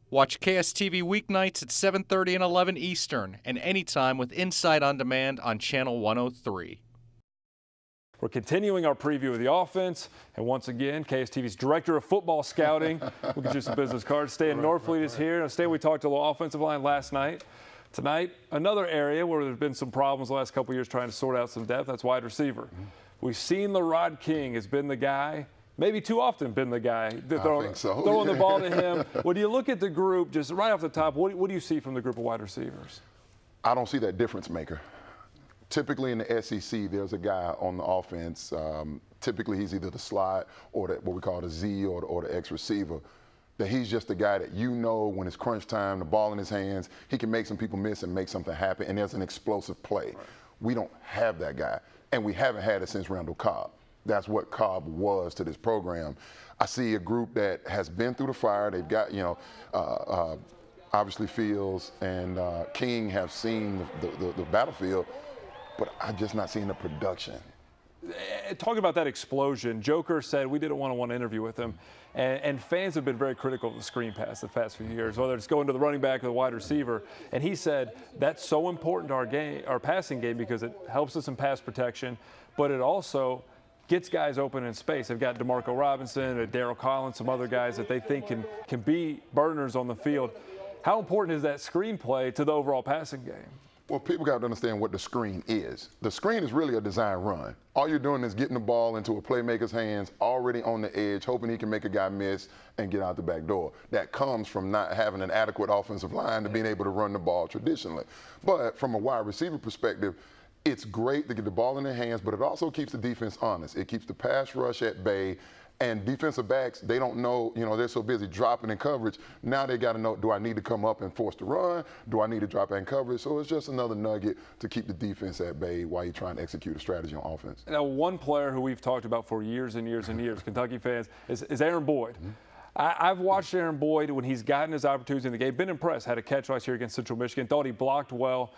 Watch KSTV weeknights at 7:30 and 11 Eastern, and anytime with Insight on Demand on Channel 103. We're continuing our preview of the offense, and once again, KSTV's Director of Football Scouting, we'll get you some business cards. Stan Norfleet is here. Now, Stan, we talked a little offensive line last night. Tonight, another area where there's been some problems the last couple of years trying to sort out some depth, that's wide receiver. We've seen LeRod King has been the guy, maybe too often been the guy, throwing the ball to him. When you look at the group, just right off the top, what do you see from the group of wide receivers? I don't see that difference maker. Typically in the SEC, there's a guy on the offense. Typically, he's either the slot or what we call the Z or the X receiver. That he's just the guy that you know when it's crunch time, the ball in his hands, he can make some people miss and make something happen, and there's an explosive play. Right. We don't have that guy, and we haven't had it since Randall Cobb. That's what Cobb was to this program. I see a group that has been through the fire. They've got, obviously Fields and King have seen the battlefield, but I'm just not seeing the production. Talking about that explosion, Joker said we did a one-on-one interview with him, and fans have been very critical of the screen pass the past few years, whether it's going to the running back or the wide receiver. And he said that's so important to our game, our passing game, because it helps us in pass protection, but it also gets guys open in space. They've got DeMarco Robinson, Darryl Collins, some other guys that they think can be burners on the field. How important is that screen play to the overall passing game? Well, people got to understand what the screen is. The screen is really a design run. All you're doing is getting the ball into a playmaker's hands, already on the edge, hoping he can make a guy miss and get out the back door. That comes from not having an adequate offensive line to being able to run the ball traditionally. But from a wide receiver perspective, it's great to get the ball in their hands, but it also keeps the defense honest. It keeps the pass rush at bay. And defensive backs, they don't know, they're so busy dropping in coverage. Now they got to know, do I need to come up and force the run? Do I need to drop in coverage? So it's just another nugget to keep the defense at bay while you're trying to execute a strategy on offense. Now, one player who we've talked about for years and years and years, Kentucky fans, is Aaron Boyd. I've watched Aaron Boyd when he's gotten his opportunities in the game, been impressed, had a catch last year against Central Michigan, thought he blocked well.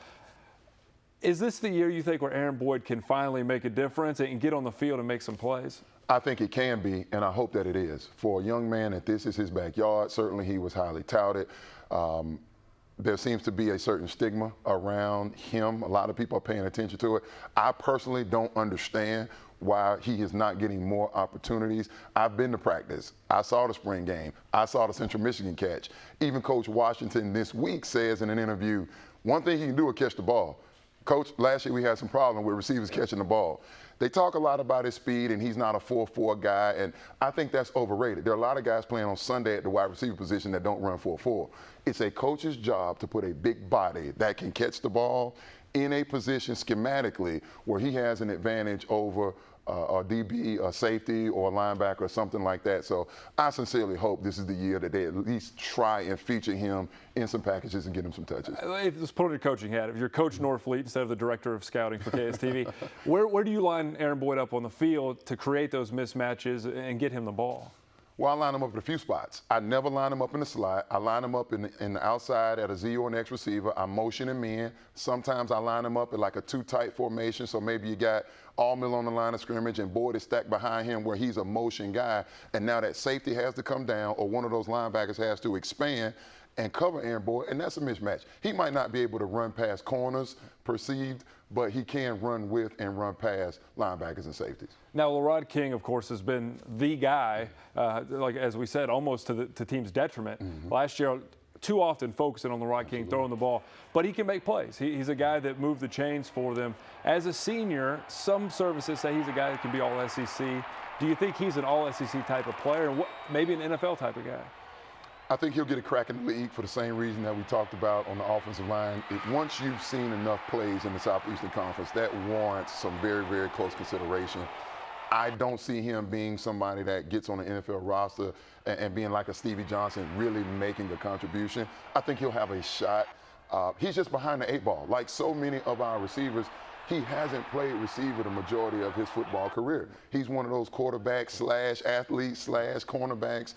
Is this the year you think where Aaron Boyd can finally make a difference and get on the field and make some plays? I think it can be, and I hope that it is. For a young man that this is his backyard, certainly he was highly touted. There seems to be a certain stigma around him. A lot of people are paying attention to it. I personally don't understand why he is not getting more opportunities. I've been to practice. I saw the spring game. I saw the Central Michigan catch. Even Coach Washington this week says in an interview, one thing he can do is catch the ball. Coach, last year we had some problem with receivers catching the ball. They talk a lot about his speed, and he's not a 4.4 guy, and I think that's overrated. There are a lot of guys playing on Sunday at the wide receiver position that don't run 4.4. It's a coach's job to put a big body that can catch the ball in a position schematically where he has an advantage over a DB, a safety, or a linebacker, or something like that. So I sincerely hope this is the year that they at least try and feature him in some packages and get him some touches. Let's put on your coaching hat. If you're Coach Norfleet instead of the Director of Scouting for KSTV, where do you line Aaron Boyd up on the field to create those mismatches and get him the ball? Well, I line him up at a few spots. I never line him up in the slot. I line him up in the outside at a Z or an X receiver. I motion him in. Sometimes I line him up at like a two-tight formation, so maybe you got Allmill on the line of scrimmage and Boyd is stacked behind him where he's a motion guy, and now that safety has to come down or one of those linebackers has to expand and cover Aaron Boyd, and that's a mismatch. He might not be able to run past corners perceived, but he can run with and run past linebackers and safeties. Now, LeRod King, of course, has been the guy, like as we said, almost to team's detriment. Last year, too often focusing on LeRod King throwing the ball, but he can make plays. He's a guy that moved the chains for them. As a senior, some services say he's a guy that can be all SEC. Do you think he's an all SEC type of player, and maybe an NFL type of guy? I think he'll get a crack in the league for the same reason that we talked about on the offensive line. Once you've seen enough plays in the Southeastern Conference, that warrants some very, very close consideration. I don't see him being somebody that gets on the NFL roster and being like a Stevie Johnson, really making a contribution. I think he'll have a shot. He's just behind the eight ball. Like so many of our receivers, he hasn't played receiver the majority of his football career. He's one of those quarterbacks slash athletes slash cornerbacks.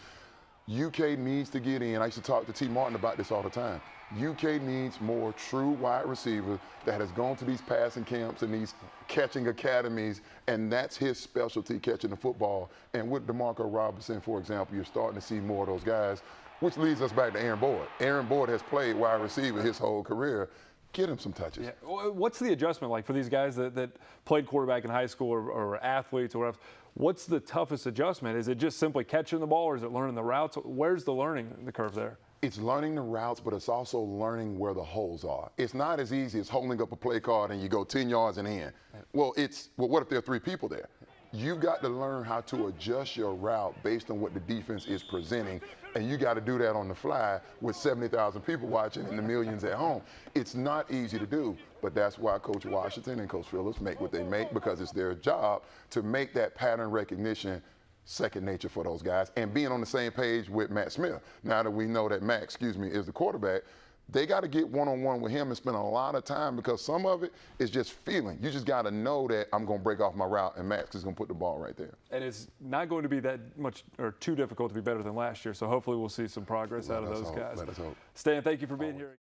UK needs to get in. I used to talk to T. Martin about this all the time. UK needs more true wide receivers that has gone to these passing camps and these catching academies, and that's his specialty, catching the football. And with DeMarco Robinson, for example, you're starting to see more of those guys. which leads us back to Aaron Boyd. Aaron Boyd has played wide receiver his whole career. Get him some touches. Yeah. What's the adjustment like for these guys that played quarterback in high school or athletes or whatever? What's the toughest adjustment? Is it just simply catching the ball, or is it learning the routes? Where's the learning the curve there? It's learning the routes, but it's also learning where the holes are. It's not as easy as holding up a play card and you go 10 yards and in. Well, what if there are 3 people there? You've got to learn how to adjust your route based on what the defense is presenting, and you got to do that on the fly with 70,000 people watching and the millions at home. It's not easy to do, but that's why Coach Washington and Coach Phillips make what they make, because it's their job to make that pattern recognition second nature for those guys, and being on the same page with Matt Smith. Now that we know that Matt, is the quarterback, they got to get one-on-one with him and spend a lot of time, because some of it is just feeling. You just got to know that I'm going to break off my route and Max is going to put the ball right there. And it's not going to be that much or too difficult to be better than last year, so hopefully we'll see some progress out of those guys. Let us hope. Stan, thank you for being here.